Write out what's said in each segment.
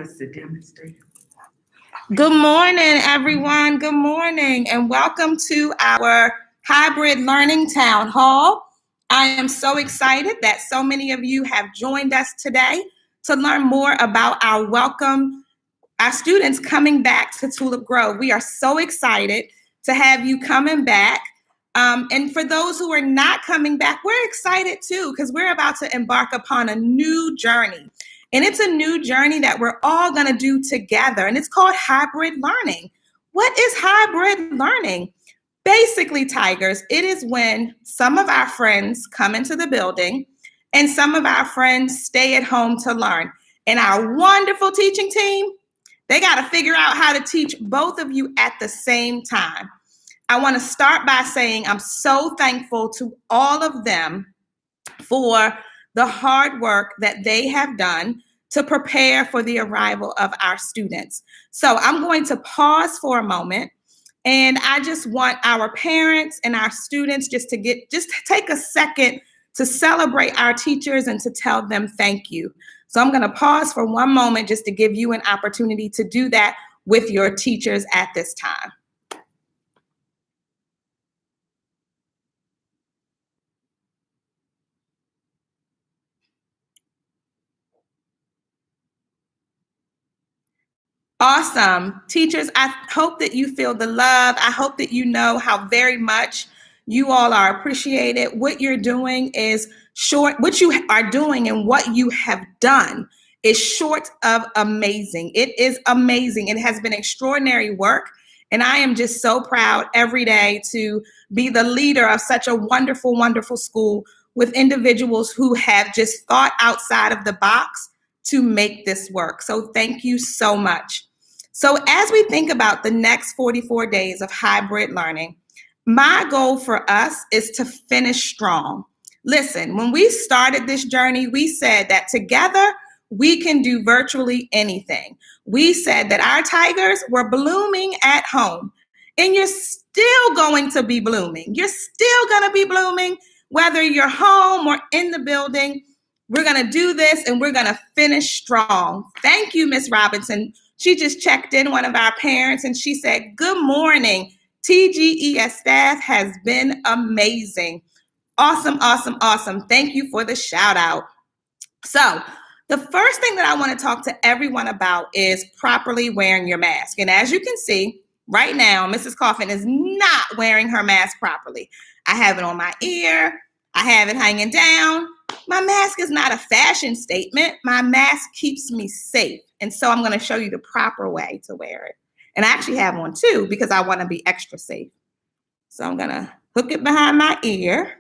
us to demonstrate? Good morning, everyone. Good morning, and welcome to our hybrid learning town hall. I am so excited that so many of you have joined us today to learn more about our students coming back to Tulip Grove. We are so excited to have you coming back. And for those who are not coming back, we're excited too, because we're about to embark upon a new journey. And it's a new journey that we're all going to do together. And it's called hybrid learning. What is hybrid learning? Basically, Tigers, it is when some of our friends come into the building and some of our friends stay at home to learn. And our wonderful teaching team, they got to figure out how to teach both of you at the same time. I want to start by saying I'm so thankful to all of them for the hard work that they have done to prepare for the arrival of our students. So I'm going to pause for a moment, and I just want our parents and our students just take a second to celebrate our teachers and to tell them thank you. So I'm going to pause for one moment just to give you an opportunity to do that with your teachers at this time. Awesome. Teachers, I hope that you feel the love. I hope that you know how very much you all are appreciated. What you're doing is what you are doing and what you have done is short of amazing. It is amazing. It has been extraordinary work. And I am just so proud every day to be the leader of such a wonderful, wonderful school with individuals who have just thought outside of the box to make this work. So thank you so much. So as we think about the next 44 days of hybrid learning, my goal for us is to finish strong. Listen, when we started this journey, we said that together we can do virtually anything. We said that our Tigers were blooming at home, and you're still going to be blooming. You're still going to be blooming, whether you're home or in the building. We're going to do this, and we're going to finish strong. Thank you, Ms. Robinson. She just checked in, one of our parents, and she said, "Good morning. TGES staff has been amazing." Awesome, awesome, awesome. Thank you for the shout out. So the first thing that I want to talk to everyone about is properly wearing your mask. And as you can see, right now, Mrs. Coffen is not wearing her mask properly. I have it on my ear. I have it hanging down. My mask is not a fashion statement. My mask keeps me safe. And so I'm going to show you the proper way to wear it. And I actually have one too, because I want to be extra safe. So I'm going to hook it behind my ear.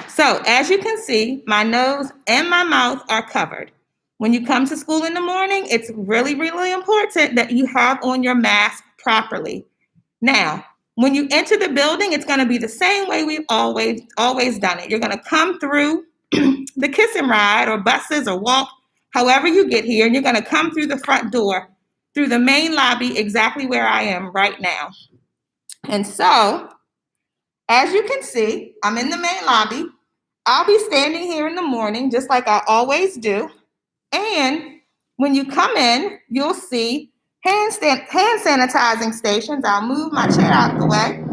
So as you can see, my nose and my mouth are covered. When you come to school in the morning, it's really, really important that you have on your mask properly. Now, when you enter the building, it's going to be the same way we've always done it. You're going to come through the kiss and ride or buses or walk, however you get here, and you're going to come through the front door, through the main lobby, exactly where I am right now. And so, as you can see, I'm in the main lobby. I'll be standing here in the morning, just like I always do. And when you come in, you'll see hand sanitizing stations. I'll move my chair out of the way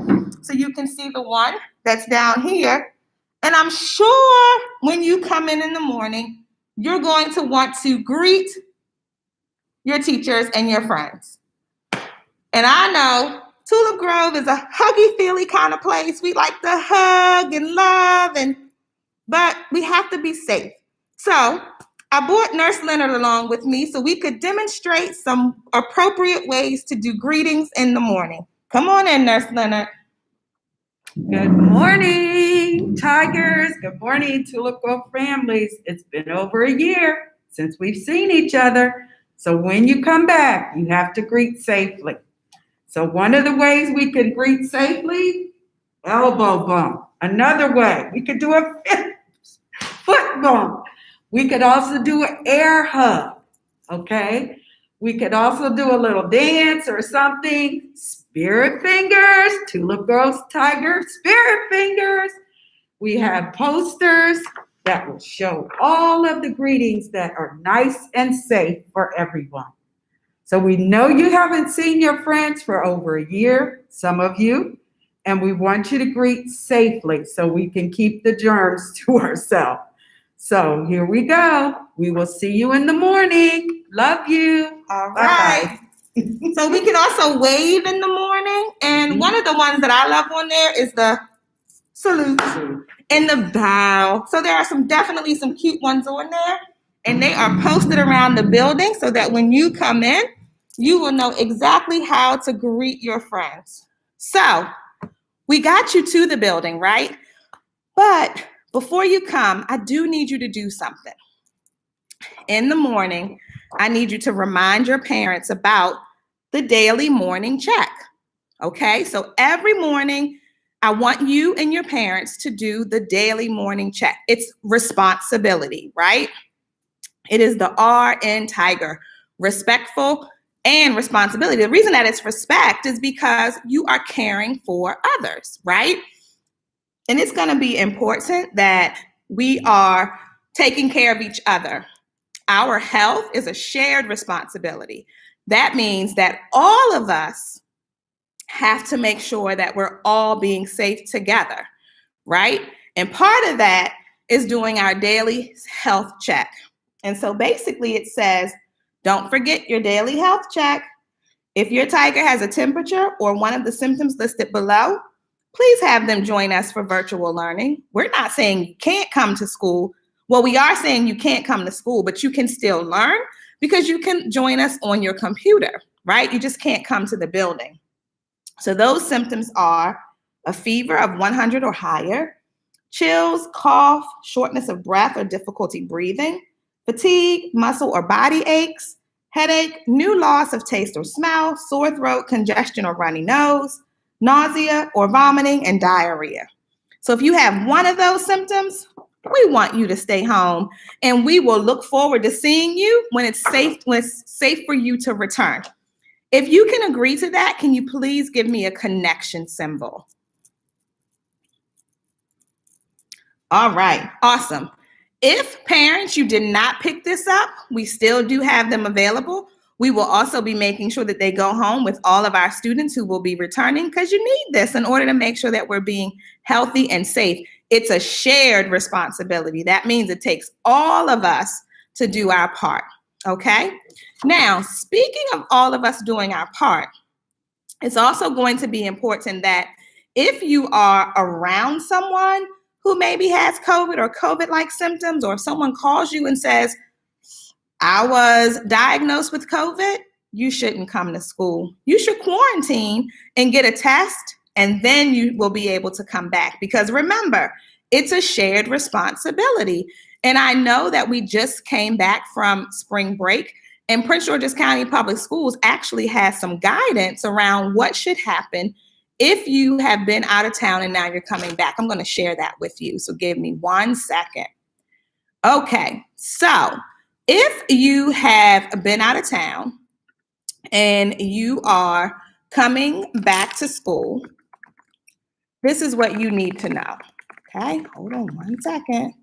so you can see the one that's down here. And I'm sure when you come in the morning, you're going to want to greet your teachers and your friends. And I know Tulip Grove is a huggy-feely kind of place. We like to hug and love, but we have to be safe. So I brought Nurse Leonard along with me so we could demonstrate some appropriate ways to do greetings in the morning. Come on in, Nurse Leonard. Good morning, Tigers. Good morning, Tulip Grove families. It's been over a year since we've seen each other. So when you come back, you have to greet safely. So one of the ways we can greet safely, elbow bump. Another way, we could do a foot bump. We could also do an air hug, okay? We could also do a little dance or something, spirit fingers, Tulip Girls Tiger spirit fingers. We have posters that will show all of the greetings that are nice and safe for everyone. So we know you haven't seen your friends for over a year, some of you, and we want you to greet safely so we can keep the germs to ourselves. So here we go. We will see you in the morning. Love you. All Bye-bye. right. So we can also wave in the morning. And one of the ones that I love on there is the salute and the bow. So there are definitely some cute ones on there. And they are posted around the building so that when you come in, you will know exactly how to greet your friends. So we got you to the building, right? But before you come, I do need you to do something. In the morning, I need you to remind your parents about the daily morning check. Okay, so every morning, I want you and your parents to do the daily morning check. It's responsibility, right? It is the R in Tiger, respectful and responsibility. The reason that it's respect is because you are caring for others, right? And it's going to be important that we are taking care of each other. Our health is a shared responsibility. That means that all of us have to make sure that we're all being safe together, right? And part of that is doing our daily health check. And so basically it says, don't forget your daily health check. If your tiger has a temperature or one of the symptoms listed below, please have them join us for virtual learning. We're not saying you can't come to school. Well, we are saying you can't come to school, but you can still learn because you can join us on your computer, right? You just can't come to the building. So those symptoms are a fever of 100 or higher, chills, cough, shortness of breath or difficulty breathing, fatigue, muscle or body aches, headache, new loss of taste or smell, sore throat, congestion or runny nose, nausea or vomiting, and diarrhea. So if you have one of those symptoms, we want you to stay home, and we will look forward to seeing you when it's safe for you to return. If you can agree to that, can you please give me a connection symbol? All right, awesome. If parents, you did not pick this up, we still do have them available. We will also be making sure that they go home with all of our students who will be returning, because you need this in order to make sure that we're being healthy and safe. It's a shared responsibility. That means it takes all of us to do our part, okay? Now, speaking of all of us doing our part, it's also going to be important that if you are around someone who maybe has COVID or COVID-like symptoms, or if someone calls you and says, I was diagnosed with COVID, you shouldn't come to school. You should quarantine and get a test, and then you will be able to come back. Because remember, it's a shared responsibility. And I know that we just came back from spring break, and Prince George's County Public Schools actually has some guidance around what should happen if you have been out of town and now you're coming back. I'm going to share that with you. So give me 1 second. Okay, so if you have been out of town and you are coming back to school, this is what you need to know. Okay, hold on 1 second.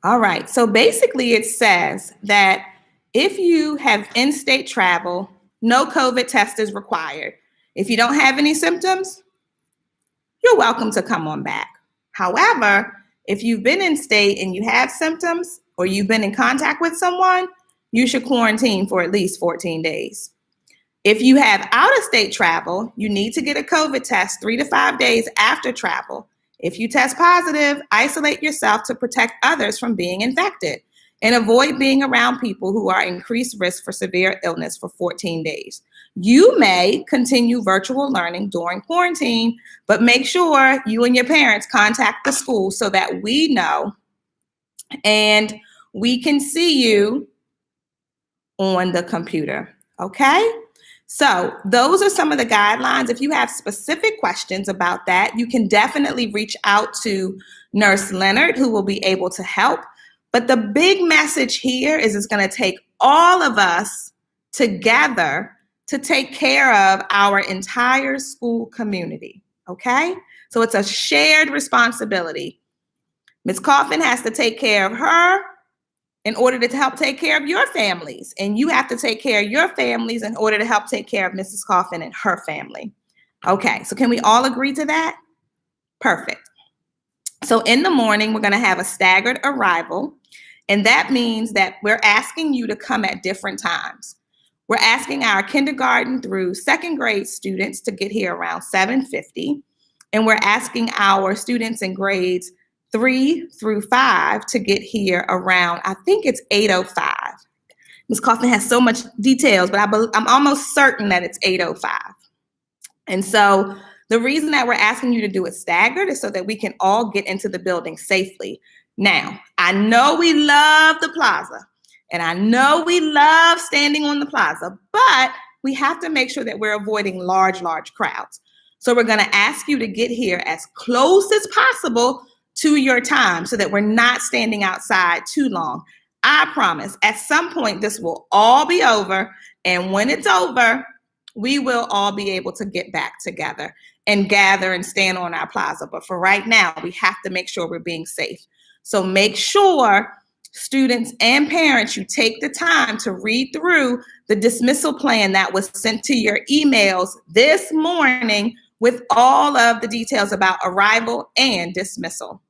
All right, so basically it says that if you have in-state travel, no COVID test is required. If you don't have any symptoms, you're welcome to come on back. However, if you've been in state and you have symptoms or you've been in contact with someone, you should quarantine for at least 14 days. If you have out-of-state travel, you need to get a COVID test 3 to 5 days after travel. If you test positive, isolate yourself to protect others from being infected, and avoid being around people who are increased risk for severe illness for 14 days. You may continue virtual learning during quarantine, but make sure you and your parents contact the school so that we know and we can see you on the computer, okay? So those are some of the guidelines. If you have specific questions about that, you can definitely reach out to Nurse Leonard, who will be able to help. But the big message here is it's going to take all of us together to take care of our entire school community, okay? So it's a shared responsibility. Ms. Coffen has to take care of her in order to help take care of your families. And you have to take care of your families in order to help take care of Mrs. Coffen and her family. Okay, so can we all agree to that? Perfect. So in the morning, we're going to have a staggered arrival. And that means that we're asking you to come at different times. We're asking our kindergarten through second grade students to get here around 7:50. And we're asking our students in grades 3 through 5 to get here around, I think it's 8:05. Ms. Coffen has so much details, but I'm almost certain that it's 8:05. And so the reason that we're asking you to do it staggered is so that we can all get into the building safely. Now, I know we love the plaza, and I know we love standing on the plaza, but we have to make sure that we're avoiding large crowds. So we're going to ask you to get here as close as possible to your time so that we're not standing outside too long. I promise at some point this will all be over, and when it's over, we will all be able to get back together and gather and stand on our plaza. But for right now, we have to make sure we're being safe. So make sure, students and parents, you take the time to read through the dismissal plan that was sent to your emails this morning with all of the details about arrival and dismissal.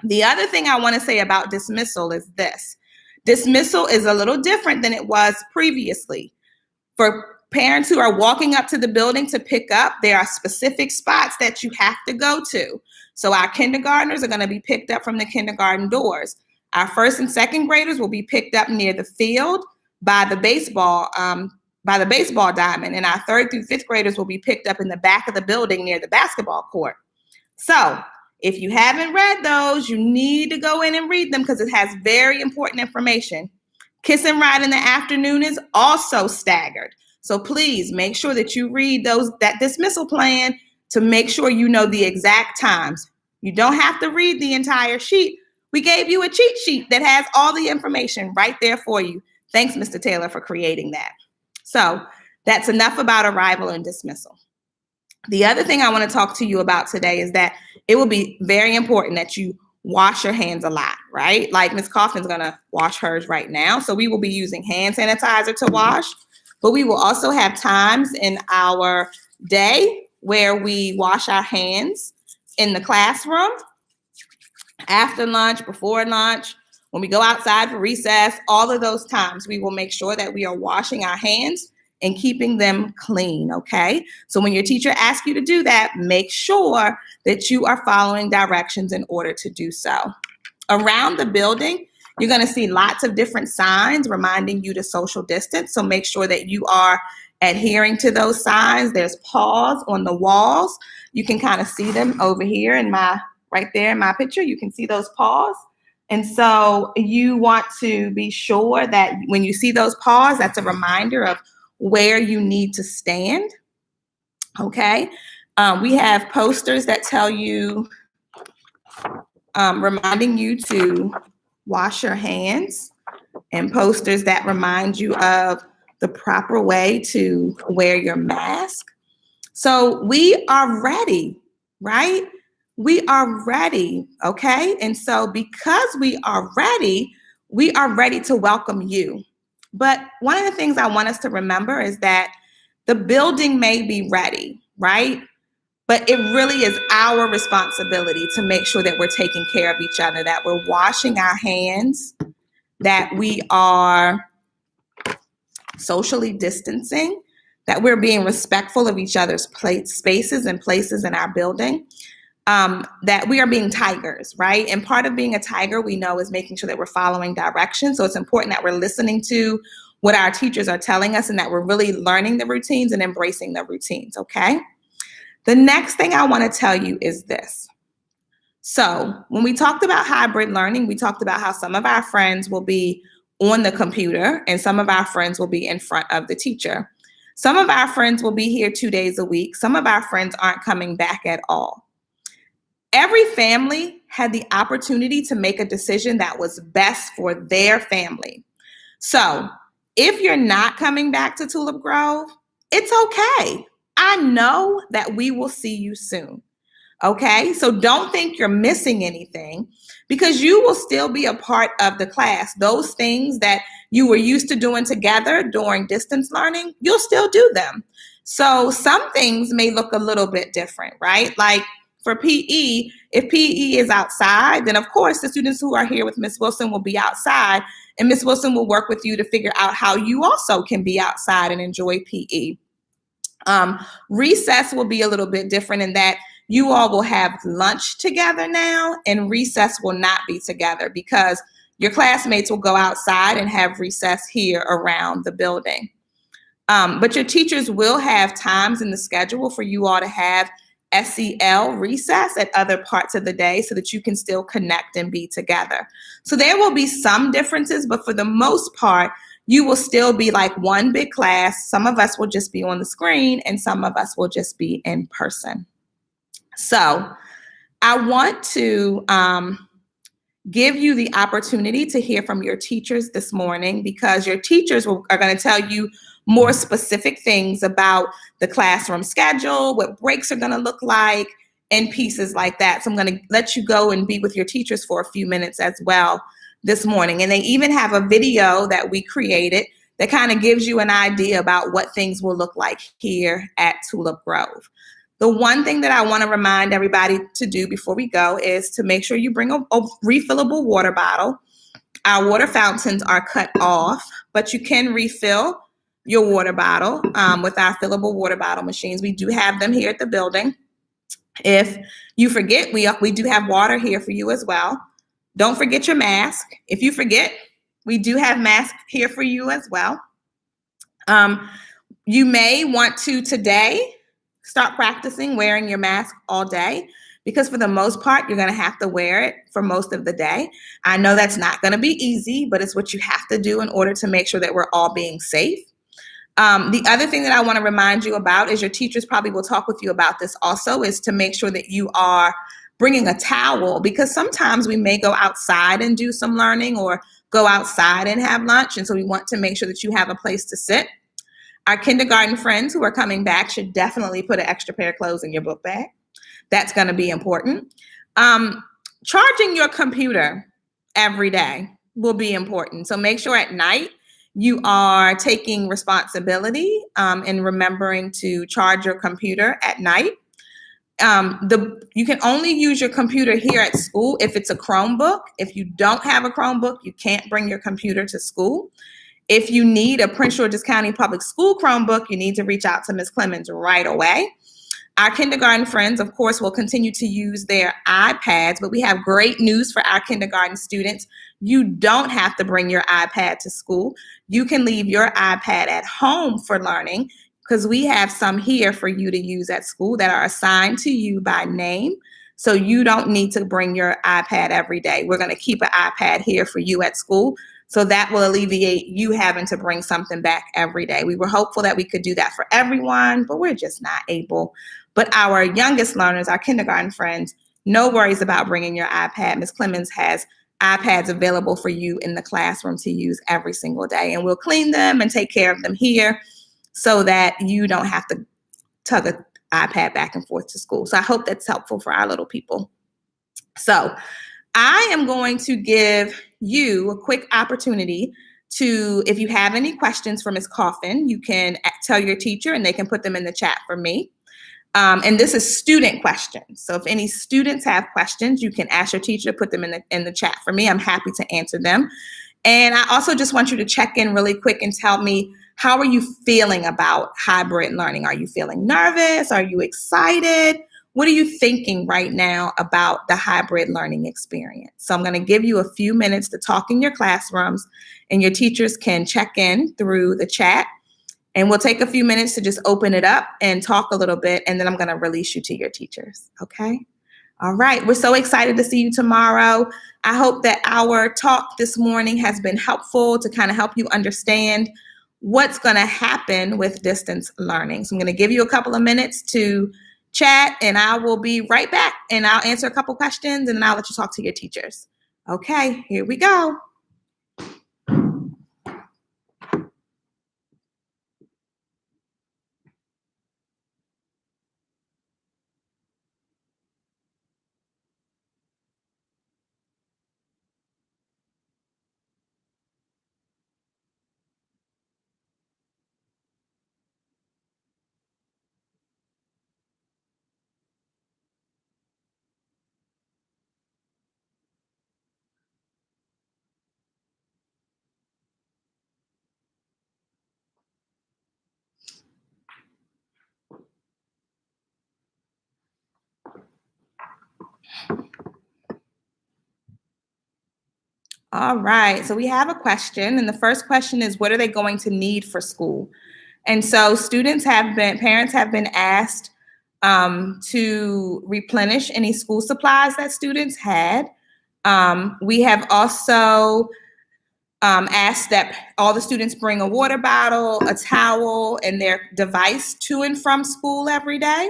The other thing I want to say about dismissal is this. Dismissal is a little different than it was previously. For parents who are walking up to the building to pick up, there are specific spots that you have to go to. So our kindergartners are going to be picked up from the kindergarten doors. Our first and second graders will be picked up near the field by the baseball diamond, and our third through fifth graders will be picked up in the back of the building near the basketball court. So if you haven't read those, you need to go in and read them because it has very important information. Kiss and Ride in the afternoon is also staggered. So please make sure that you read that dismissal plan to make sure you know the exact times. You don't have to read the entire sheet. We gave you a cheat sheet that has all the information right there for you. Thanks, Mr. Taylor, for creating that. So that's enough about arrival and dismissal. The other thing I want to talk to you about today is that it will be very important that you wash your hands a lot, right? Like Ms. Coffen's going to wash hers right now. So we will be using hand sanitizer to wash, but we will also have times in our day where we wash our hands in the classroom, after lunch, before lunch, when we go outside for recess, all of those times we will make sure that we are washing our hands and keeping them clean, okay? So when your teacher asks you to do that, make sure that you are following directions in order to do so. Around the building, you're gonna see lots of different signs reminding you to social distance, so make sure that you are adhering to those signs. There's paws on the walls. You can kind of see them over here right there in my picture. You can see those paws. And so you want to be sure that when you see those paws, that's a reminder of where you need to stand, okay? We have posters that tell you, reminding you to wash your hands, and posters that remind you of the proper way to wear your mask. So we are ready, right? We are ready, okay? And so because we are ready to welcome you. But one of the things I want us to remember is that the building may be ready, right? But it really is our responsibility to make sure that we're taking care of each other, that we're washing our hands, that we are socially distancing, that we're being respectful of each other's spaces and places in our building, that we are being tigers, right? And part of being a tiger, we know, is making sure that we're following directions. So it's important that we're listening to what our teachers are telling us and that we're really learning the routines and embracing the routines, okay? The next thing I want to tell you is this. So when we talked about hybrid learning, we talked about how some of our friends will be on the computer and some of our friends will be in front of the teacher. Some of our friends will be here 2 days a week. Some of our friends aren't coming back at all. Every family had the opportunity to make a decision that was best for their family. So if you're not coming back to Tulip Grove, it's okay. I know that we will see you soon. Okay, so don't think you're missing anything because you will still be a part of the class. Those things that you were used to doing together during distance learning, you'll still do them. So some things may look a little bit different, right? Like for PE, if PE is outside, then of course the students who are here with Miss Wilson will be outside, and Miss Wilson will work with you to figure out how you also can be outside and enjoy PE. Recess will be a little bit different in that you all will have lunch together now, and recess will not be together because your classmates will go outside and have recess here around the building. But your teachers will have times in the schedule for you all to have SEL recess at other parts of the day so that you can still connect and be together. So there will be some differences, but for the most part, you will still be like one big class. Some of us will just be on the screen and some of us will just be in person. So I want to give you the opportunity to hear from your teachers this morning because your teachers are going to tell you more specific things about the classroom schedule, what breaks are going to look like, and pieces like that. So I'm going to let you go and be with your teachers for a few minutes as well this morning. And they even have a video that we created that kind of gives you an idea about what things will look like here at Tulip Grove. The one thing that I want to remind everybody to do before we go is to make sure you bring a refillable water bottle. Our water fountains are cut off, but you can refill your water bottle with our fillable water bottle machines. We do have them here at the building. If you forget, we do have water here for you as well. Don't forget your mask. If you forget, we do have masks here for you as well. You may want to today start practicing wearing your mask all day because for the most part, you're going to have to wear it for most of the day. I know that's not going to be easy, but it's what you have to do in order to make sure that we're all being safe. The other thing that I want to remind you about is your teachers probably will talk with you about this also is to make sure that you are bringing a towel because sometimes we may go outside and do some learning or go outside and have lunch. And so we want to make sure that you have a place to sit. Our kindergarten friends who are coming back should definitely put an extra pair of clothes in your book bag. That's going to be important. Charging your computer every day will be important. So make sure at night you are taking responsibility and remembering to charge your computer at night. You can only use your computer here at school if it's a Chromebook. If you don't have a Chromebook, you can't bring your computer to school. If you need a Prince George's County Public School Chromebook, you need to reach out to Ms. Clemens right away. Our kindergarten friends, of course, will continue to use their iPads, but we have great news for our kindergarten students. You don't have to bring your iPad to school. You can leave your iPad at home for learning because we have some here for you to use at school that are assigned to you by name. So you don't need to bring your iPad every day. We're going to keep an iPad here for you at school. So that will alleviate you having to bring something back every day. We were hopeful that we could do that for everyone, but we're just not able. But our youngest learners, our kindergarten friends, no worries about bringing your iPad. Ms. Clemens has iPads available for you in the classroom to use every single day. And we'll clean them and take care of them here so that you don't have to tug an iPad back and forth to school. So I hope that's helpful for our little people. So I am going to give you a quick opportunity to, if you have any questions for Ms. Coffen, you can tell your teacher and they can put them in the chat for me. And this is student questions. So if any students have questions, you can ask your teacher to put them in the chat for me. I'm happy to answer them. And I also just want you to check in really quick and tell me, how are you feeling about hybrid learning? Are you feeling nervous? Are you excited? What are you thinking right now about the hybrid learning experience? So I'm going to give you a few minutes to talk in your classrooms, and your teachers can check in through the chat. And we'll take a few minutes to just open it up and talk a little bit, and then I'm going to release you to your teachers, okay? All right, we're so excited to see you tomorrow. I hope that our talk this morning has been helpful to kind of help you understand what's going to happen with distance learning. So I'm going to give you a couple of minutes to chat, and I will be right back, and I'll answer a couple questions, and then I'll let you talk to your teachers. Okay, here we go. All right, so we have a question, and the first question is, what are they going to need for school? And so parents have been asked to replenish any school supplies that students had. We have also asked that all the students bring a water bottle, a towel, and their device to and from school every day.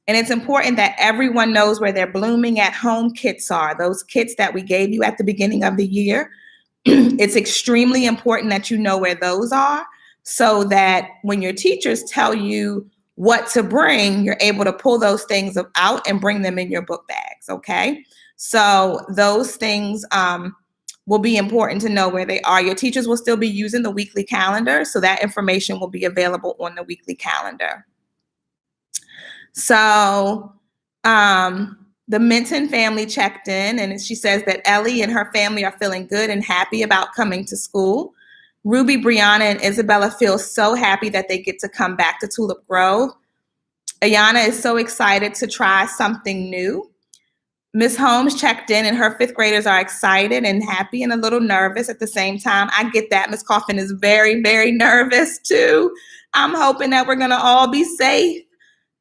And it's important that everyone knows where their Blooming at Home kits are, those kits that we gave you at the beginning of the year. It's extremely important that you know where those are, so that when your teachers tell you what to bring, you're able to pull those things out and bring them in your book bags, okay? So those things will be important to know where they are. Your teachers will still be using the weekly calendar, so that information will be available on the weekly calendar. So the Minton family checked in, and she says that Ellie and her family are feeling good and happy about coming to school. Ruby, Brianna, and Isabella feel so happy that they get to come back to Tulip Grove. Ayana is so excited to try something new. Miss Holmes checked in, and her fifth graders are excited and happy and a little nervous at the same time. I get that. Miss Coffen is very, very nervous too. I'm hoping that we're going to all be safe.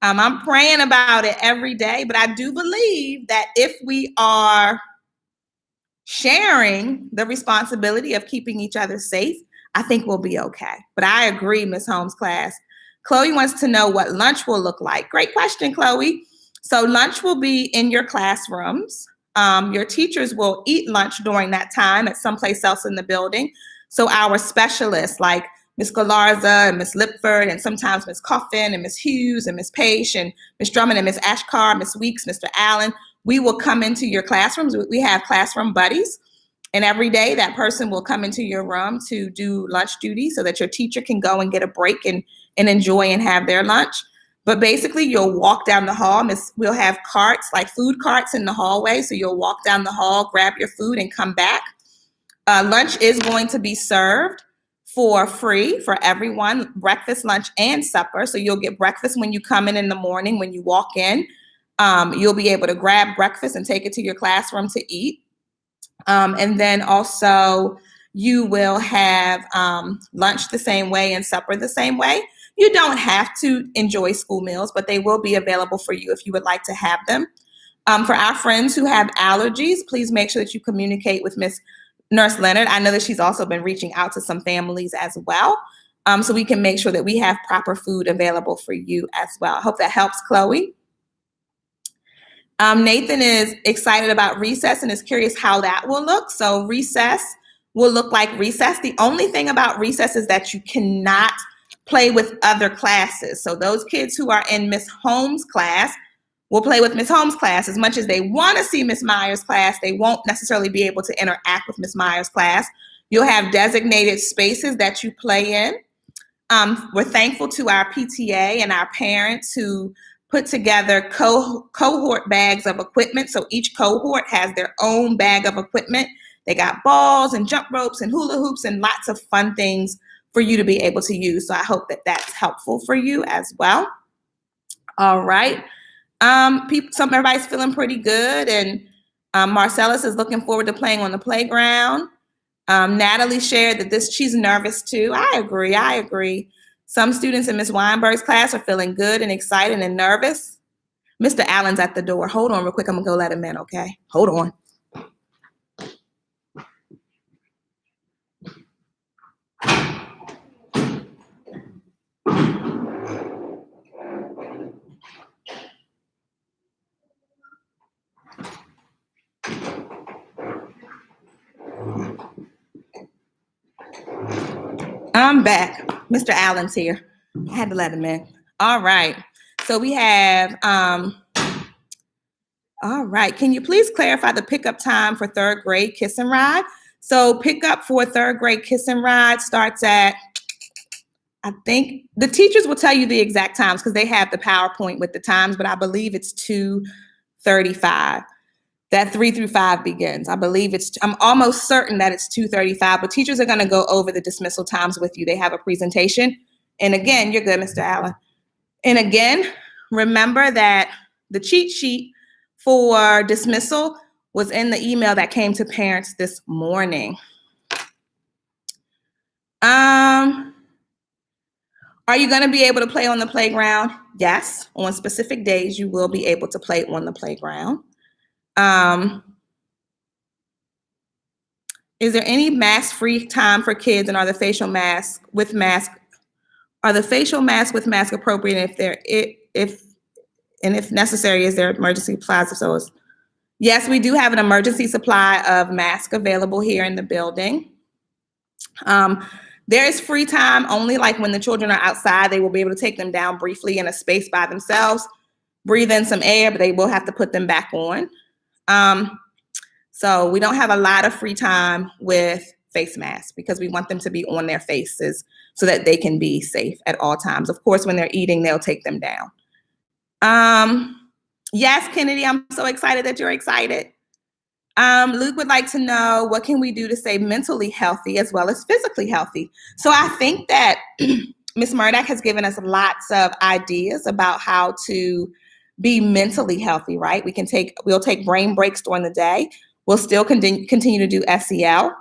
I'm praying about it every day, but I do believe that if we are sharing the responsibility of keeping each other safe, I think we'll be okay. But I agree, Ms. Holmes' class. Chloe wants to know what lunch will look like. Great question, Chloe. So lunch will be in your classrooms. Your teachers will eat lunch during that time at someplace else in the building. So our specialists like Ms. Galarza and Ms. Lipford, and sometimes Ms. Coffin and Ms. Hughes and Ms. Page and Ms. Drummond and Ms. Ashkar, Ms. Weeks, Mr. Allen, we will come into your classrooms. We have classroom buddies, and every day that person will come into your room to do lunch duty so that your teacher can go and get a break and enjoy and have their lunch. But basically, you'll walk down the hall. We'll have carts, like food carts in the hallway. So you'll walk down the hall, grab your food, and come back. Lunch is going to be served for free for everyone, breakfast, lunch, and supper. So you'll get breakfast when you come in the morning. When you walk in, you'll be able to grab breakfast and take it to your classroom to eat. And then also you will have lunch the same way and supper the same way. You don't have to enjoy school meals, but they will be available for you if you would like to have them. For our friends who have allergies, please make sure that you communicate with Miss Nurse Leonard. I know that she's also been reaching out to some families as well, so we can make sure that we have proper food available for you as well. I hope that helps, Chloe. Nathan is excited about recess and is curious how that will look. So recess will look like recess. The only thing about recess is that you cannot play with other classes. So those kids who are in Miss Holmes' class will play with Miss Holmes' class. As much as they want to see Miss Myers' class, they won't necessarily be able to interact with Miss Myers' class. You'll have designated spaces that you play in. We're thankful to our PTA and our parents who put together cohort bags of equipment. So each cohort has their own bag of equipment. They got balls and jump ropes and hula hoops and lots of fun things for you to be able to use. So I hope that that's helpful for you as well. All right. Everybody's feeling pretty good. And Marcellus is looking forward to playing on the playground. Natalie shared that she's nervous too. I agree. Some students in Ms. Weinberg's class are feeling good and excited and nervous. Mr. Allen's at the door. Hold on real quick. I'm going to go let him in, okay? Hold on. I'm back. Mr. Allen's here. I had to let him in. All right. So we have, all right. Can you please clarify the pickup time for third grade kiss and ride? So pickup for third grade kiss and ride starts at, I think the teachers will tell you the exact times because they have the PowerPoint with the times, but I believe it's 2:35. That 3 through 5 begins. I'm almost certain that it's 2:35, but teachers are going to go over the dismissal times with you. They have a presentation. And again, you're good, Mr. Allen. And again, remember that the cheat sheet for dismissal was in the email that came to parents this morning. Are you going to be able to play on the playground? Yes. On specific days, you will be able to play on the playground. Is there any mask-free time for kids, and are the facial masks with mask appropriate? And if necessary, is there emergency supplies of those? Yes, we do have an emergency supply of masks available here in the building. There is free time only like when the children are outside. They will be able to take them down briefly in a space by themselves, breathe in some air, but they will have to put them back on. So we don't have a lot of free time with face masks because we want them to be on their faces so that they can be safe at all times. Of course, when they're eating, they'll take them down. Yes, Kennedy, I'm so excited that you're excited. Luke would like to know, what can we do to stay mentally healthy as well as physically healthy? So I think that Ms. Murdoch has given us lots of ideas about how to be mentally healthy, right? We'll take brain breaks during the day. We'll still continue to do SEL.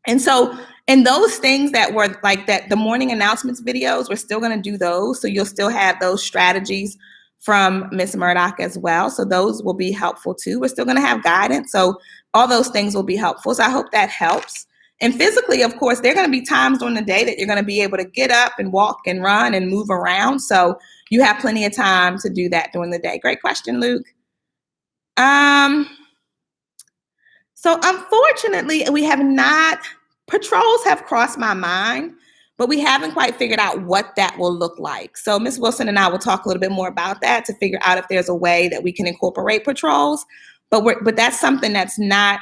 And so in those things that were like that, the morning announcements videos, we're still going to do those. So you'll still have those strategies from Ms. Murdoch as well. So those will be helpful too. We're still going to have guidance. So all those things will be helpful. So I hope that helps. And physically, of course, there are going to be times during the day that you're going to be able to get up and walk and run and move around. So you have plenty of time to do that during the day. Great question, Luke. So unfortunately, patrols have crossed my mind, but we haven't quite figured out what that will look like. So Ms. Wilson and I will talk a little bit more about that to figure out if there's a way that we can incorporate patrols. But that's something that's not,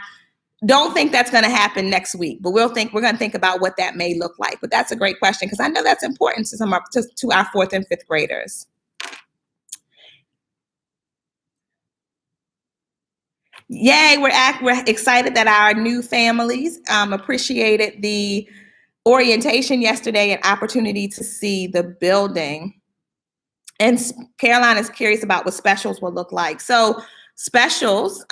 don't think that's going to happen next week, but we're going to think about what that may look like. But that's a great question because I know that's important to our 4th and 5th graders. Yay, we're excited that our new families appreciated the orientation yesterday and opportunity to see the building. And Caroline is curious about what specials will look like. So specials,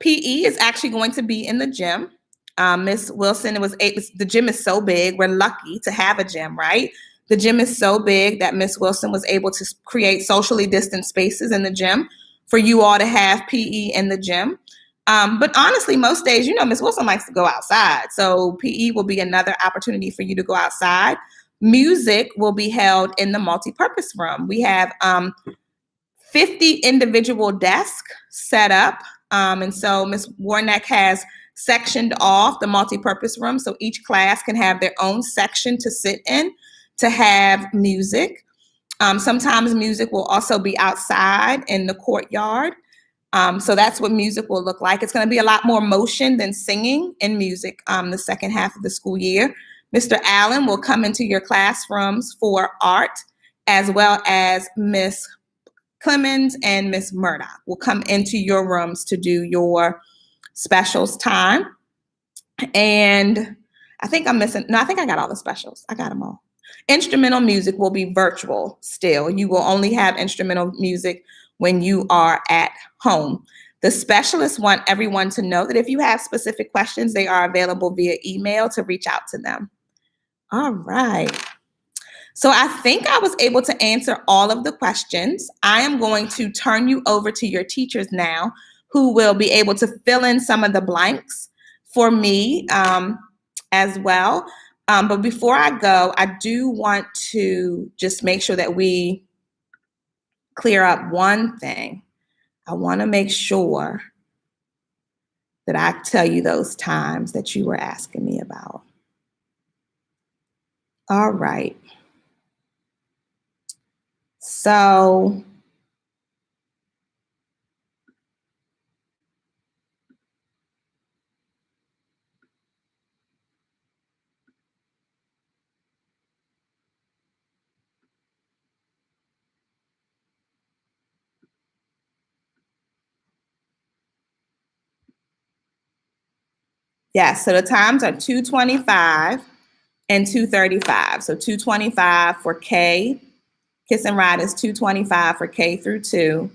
PE is actually going to be in the gym. Ms. Wilson, the gym is so big. We're lucky to have a gym, right? The gym is so big that Ms. Wilson was able to create socially distant spaces in the gym for you all to have PE in the gym. But honestly, most days, Ms. Wilson likes to go outside. So PE will be another opportunity for you to go outside. Music will be held in the multipurpose room. We have 50 individual desks set up. And so Ms. Warnock has sectioned off the multipurpose room. So each class can have their own section to sit in to have music. Sometimes music will also be outside in the courtyard. So that's what music will look like. It's going to be a lot more motion than singing in music the second half of the school year. Mr. Allen will come into your classrooms for art, as well as Ms. Clemens and Ms. Murdoch will come into your rooms to do your specials time. And I think I'm missing, no, I think I got all the specials. I got them all. Instrumental music will be virtual still. You will only have instrumental music when you are at home. The specialists want everyone to know that if you have specific questions, they are available via email to reach out to them. All right. So I think I was able to answer all of the questions. I am going to turn you over to your teachers now, who will be able to fill in some of the blanks for me as well. But before I go, I do want to just make sure that we clear up one thing. I want to make sure that I tell you those times that you were asking me about. All right. So yes, so the times are 2:25 and 2:35. So 2:25 for K. Kiss and Ride is 2:25 for K through 2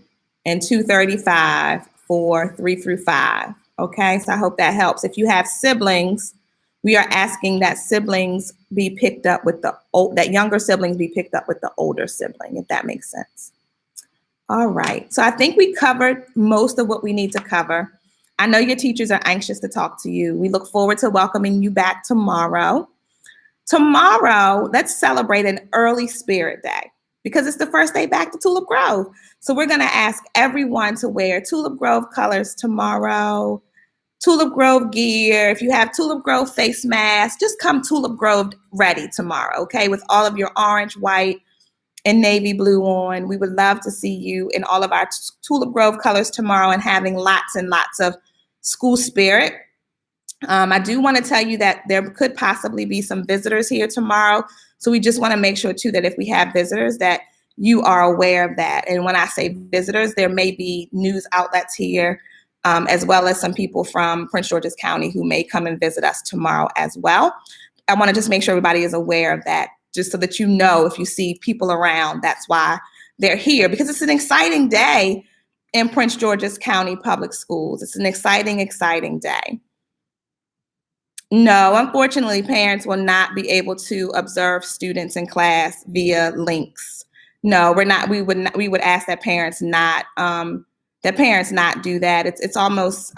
and 2:35 for 3 through 5. Okay, so I hope that helps. If you have siblings, we are asking that siblings be picked up with that younger siblings be picked up with the older sibling, if that makes sense. All right, so I think we covered most of what we need to cover. I know your teachers are anxious to talk to you. We look forward to welcoming you back tomorrow. Tomorrow, let's celebrate an early spirit day because it's the first day back to Tulip Grove. So we're going to ask everyone to wear Tulip Grove colors tomorrow, Tulip Grove gear. If you have Tulip Grove face masks, just come Tulip Grove ready tomorrow, okay, with all of your orange, white, and navy blue on. We would love to see you in all of our Tulip Grove colors tomorrow and having lots and lots of school spirit. I do want to tell you that there could possibly be some visitors here tomorrow. So we just want to make sure too that if we have visitors that you are aware of that. And when I say visitors, there may be news outlets here, as well as some people from Prince George's County who may come and visit us tomorrow as well. I want to just make sure everybody is aware of that, just so that you know if you see people around, that's why they're here, because it's an exciting day in Prince George's County Public Schools. It's an exciting, exciting day. No, unfortunately, parents will not be able to observe students in class via links. No, we're not. We would ask that parents not do that. It's almost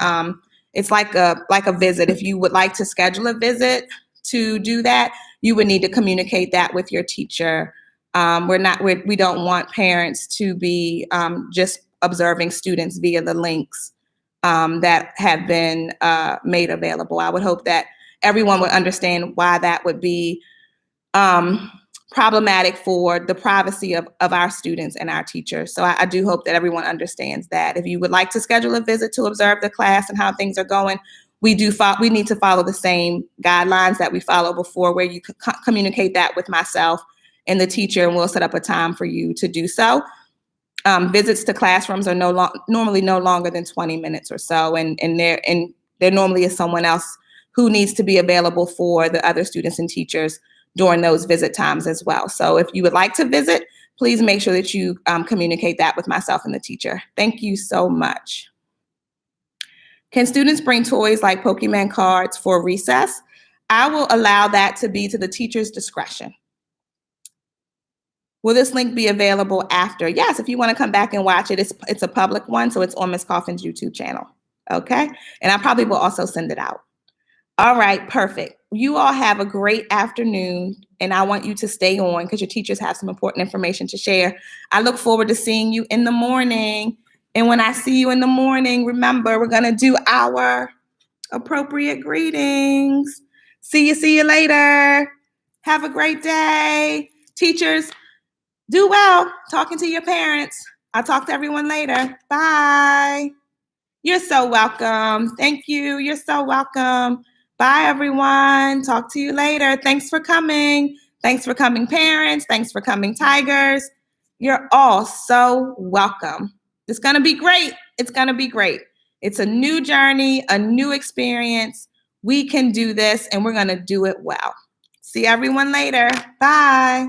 it's like a visit. If you would like to schedule a visit to do that, you would need to communicate that with your teacher. We don't want parents to be just observing students via the links that have been made available. I would hope that everyone would understand why that would be problematic for the privacy of our students and our teachers. So I do hope that everyone understands that. If you would like to schedule a visit to observe the class and how things are going, we need to follow the same guidelines that we followed before, where you could communicate that with myself and the teacher, and we'll set up a time for you to do so. Visits to classrooms are normally no longer than 20 minutes or so, and there normally is someone else who needs to be available for the other students and teachers during those visit times as well. So if you would like to visit, please make sure that you communicate that with myself and the teacher. Thank you so much. Can students bring toys like Pokemon cards for recess? I will allow that to be to the teacher's discretion. Will this link be available after? Yes, if you want to come back and watch it, it's a public one, so it's on Ms. Coffin's YouTube channel, okay? And I probably will also send it out. All right, perfect. You all have a great afternoon, and I want you to stay on because your teachers have some important information to share. I look forward to seeing you in the morning. And when I see you in the morning, remember, we're going to do our appropriate greetings. See you later. Have a great day. Teachers, do well talking to your parents. I'll talk to everyone later. Bye. You're so welcome. Thank you. You're so welcome. Bye, everyone. Talk to you later. Thanks for coming. Thanks for coming, parents. Thanks for coming, Tigers. You're all so welcome. It's going to be great. It's going to be great. It's a new journey, a new experience. We can do this, and we're going to do it well. See everyone later. Bye.